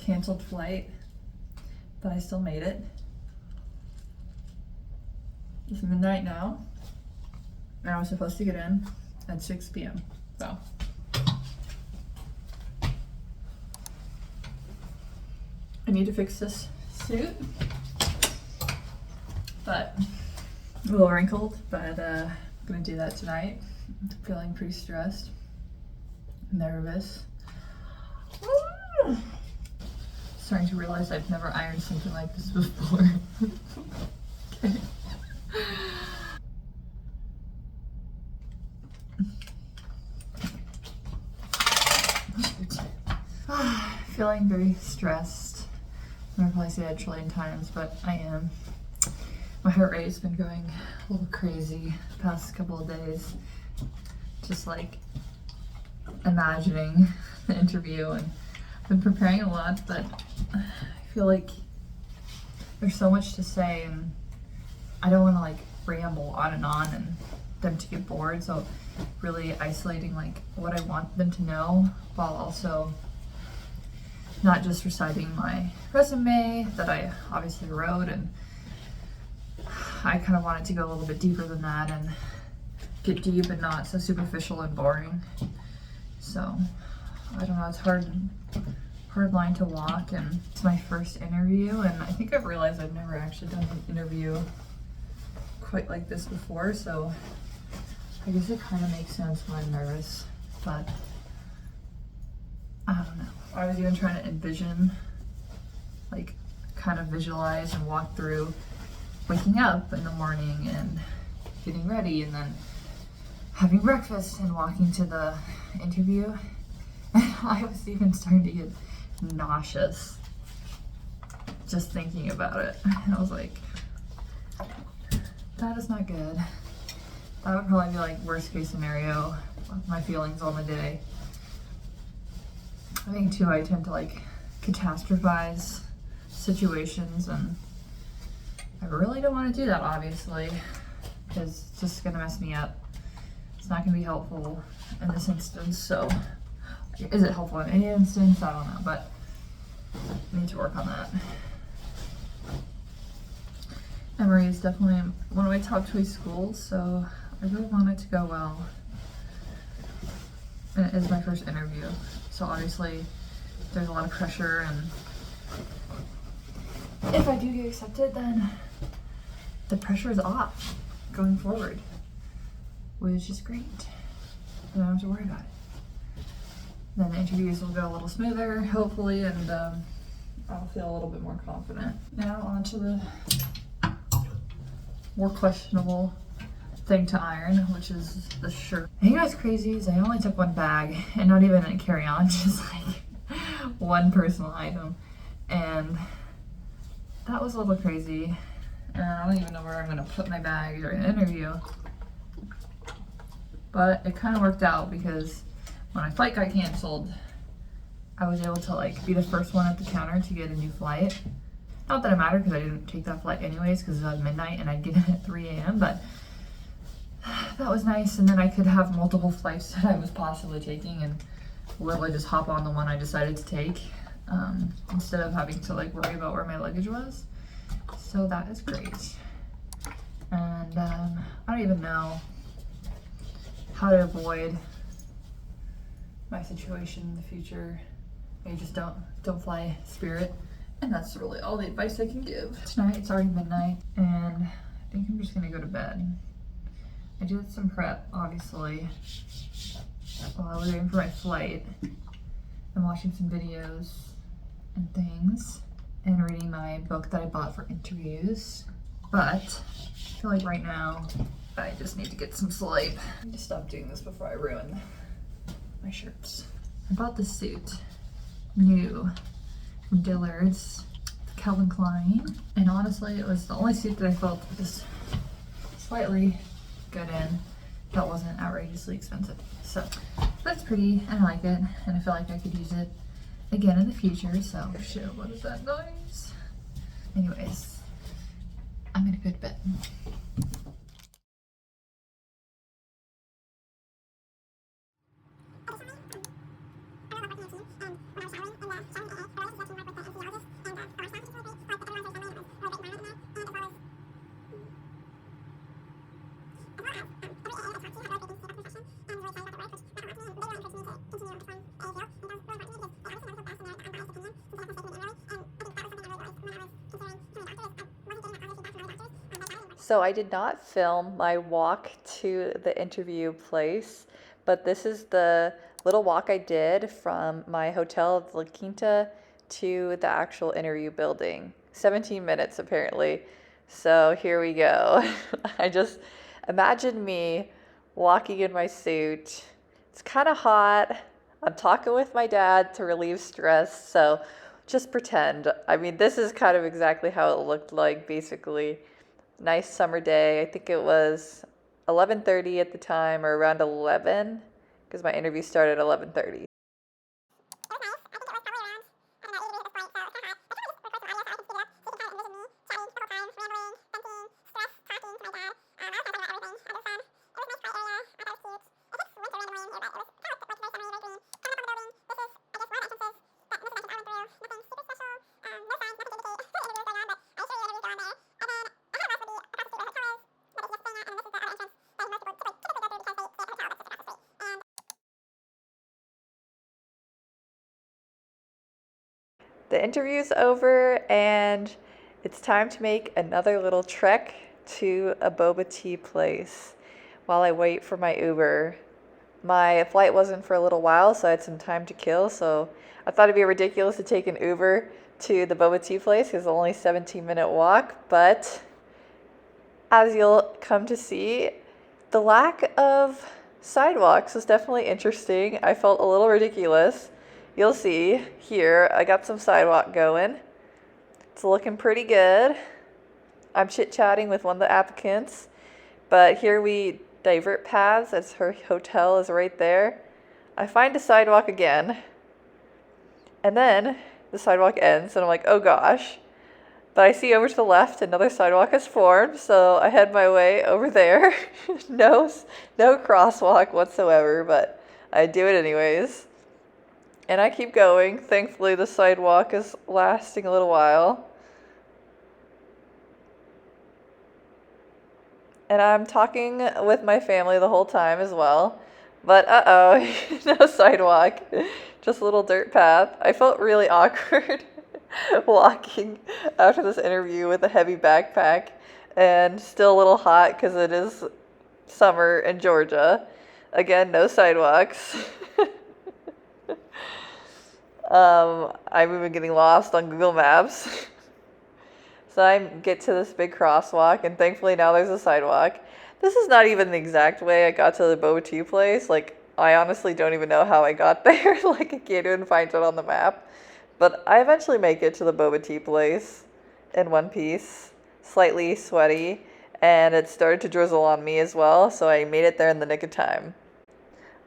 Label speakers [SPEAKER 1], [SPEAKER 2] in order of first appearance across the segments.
[SPEAKER 1] canceled flight, but I still made it. It's midnight now, and I was supposed to get in at 6 p.m. So I need to fix this suit, but a little wrinkled, but I'm gonna do that tonight. I'm feeling pretty stressed, nervous. Starting to realize I've never ironed something like this before. Okay. Feeling very stressed. I'm gonna probably say that a trillion times, but I am. My heart rate has been going a little crazy the past couple of days. Just like imagining the interview, and I've been preparing a lot, but I feel like there's so much to say and I don't want to like ramble on and them to get bored, so really isolating like what I want them to know while also not just reciting my resume that I obviously wrote, and I kind of wanted to go a little bit deeper than that and get deep and not so superficial and boring. So I don't know, it's hard line to walk, and it's my first interview, and I think I've realized I've never actually done an interview quite like this before, so I guess it kind of makes sense why I'm nervous, but I don't know. I was even trying to envision, like kind of visualize and walk through waking up in the morning and getting ready and then having breakfast and walking to the interview. I was even starting to get nauseous just thinking about it. And I was like, that is not good. That would probably be like worst case scenario with my feelings on the day. I think too, I tend to like catastrophize situations, and I really don't want to do that, obviously, because it's just gonna mess me up. It's not gonna be helpful in this instance, so is it helpful in any instance? I don't know, but I need to work on that. Emory is definitely one of my top choice schools, so I really want it to go well. And it is my first interview, so obviously there's a lot of pressure, and if I do get accepted, then the pressure is off going forward, which is great. I don't have to worry about it. Then the interviews will go a little smoother, hopefully, and I'll feel a little bit more confident. Now on to the more questionable thing to iron, which is the shirt. I think what's crazy is I only took one bag, and not even a carry-on, just like one personal item, and that was a little crazy. And I don't even know where I'm gonna put my bag during an interview, but it kind of worked out because when my flight got canceled, I was able to like be the first one at the counter to get a new flight. Not that it mattered because I didn't take that flight anyways because it was midnight and I'd get in at 3 a.m. But that was nice, and then I could have multiple flights that I was possibly taking and literally just hop on the one I decided to take instead of having to like worry about where my luggage was. So that is great. And I don't even know how to avoid my situation in the future. Maybe just don't fly Spirit, and that's really all the advice I can give. Tonight it's already midnight, and I think I'm just gonna go to bed. I did some prep, obviously, while I was waiting for my flight, and watching some videos and things, and reading my book that I bought for interviews. But I feel like right now I just need to get some sleep. I need to stop doing this before I ruin my shirts. I bought this suit, new, from Dillard's, Calvin Klein, and honestly it was the only suit that I felt just slightly good in that wasn't outrageously expensive. So that's pretty, and I like it, and I feel like I could use it again in the future. So shit, what is that noise? Anyways, I'm gonna go to bed.
[SPEAKER 2] So I did not film my walk to the interview place, but this is the little walk I did from my hotel, La Quinta, to the actual interview building. 17 minutes apparently. So here we go. I just imagine me walking in my suit. It's kind of hot. I'm talking with my dad to relieve stress, so just pretend. I mean, this is kind of exactly how it looked like basically. Nice summer day. I think it was 11:30 at the time, or around 11, because my interview started at 11:30. The interview's over, and it's time to make another little trek to a boba tea place while I wait for my Uber. My flight wasn't for a little while, so I had some time to kill, so I thought it'd be ridiculous to take an Uber to the boba tea place because it's only a 17-minute walk, but as you'll come to see, the lack of sidewalks was definitely interesting. I felt a little ridiculous. You'll see here, I got some sidewalk going. It's looking pretty good. I'm chit-chatting with one of the applicants, but here we divert paths as her hotel is right there. I find a sidewalk again, and then the sidewalk ends, and I'm like, oh gosh. But I see over to the left another sidewalk has formed, so I head my way over there. No crosswalk whatsoever, but I do it anyways. And I keep going. Thankfully, the sidewalk is lasting a little while. And I'm talking with my family the whole time as well. But no sidewalk. Just a little dirt path. I felt really awkward walking after this interview with a heavy backpack and still a little hot because it is summer in Georgia. Again, no sidewalks. I'm even getting lost on Google Maps. So I get to this big crosswalk, and thankfully now there's a sidewalk. This is not even the exact way I got to the boba tea place. Like, I honestly don't even know how I got there. Like, I can't even find it on the map. But I eventually make it to the boba tea place in one piece, slightly sweaty, and it started to drizzle on me as well, so I made it there in the nick of time.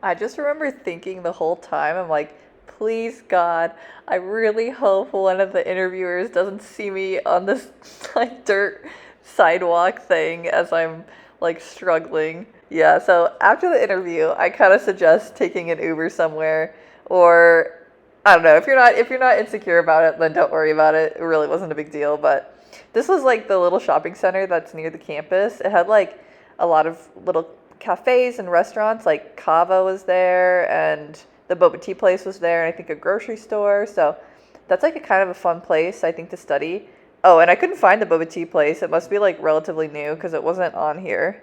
[SPEAKER 2] I just remember thinking the whole time, I'm like, please God, I really hope one of the interviewers doesn't see me on this like dirt sidewalk thing as I'm like struggling. Yeah, so after the interview, I kind of suggest taking an Uber somewhere, or I don't know, if you're not insecure about it, then don't worry about it. It really wasn't a big deal, but this was like the little shopping center that's near the campus. It had like a lot of little cafes and restaurants, like Kava was there, and the boba tea place was there, and I think a grocery store. So that's like a kind of a fun place, I think, to study. Oh, and I couldn't find the boba tea place. It must be like relatively new because it wasn't on here.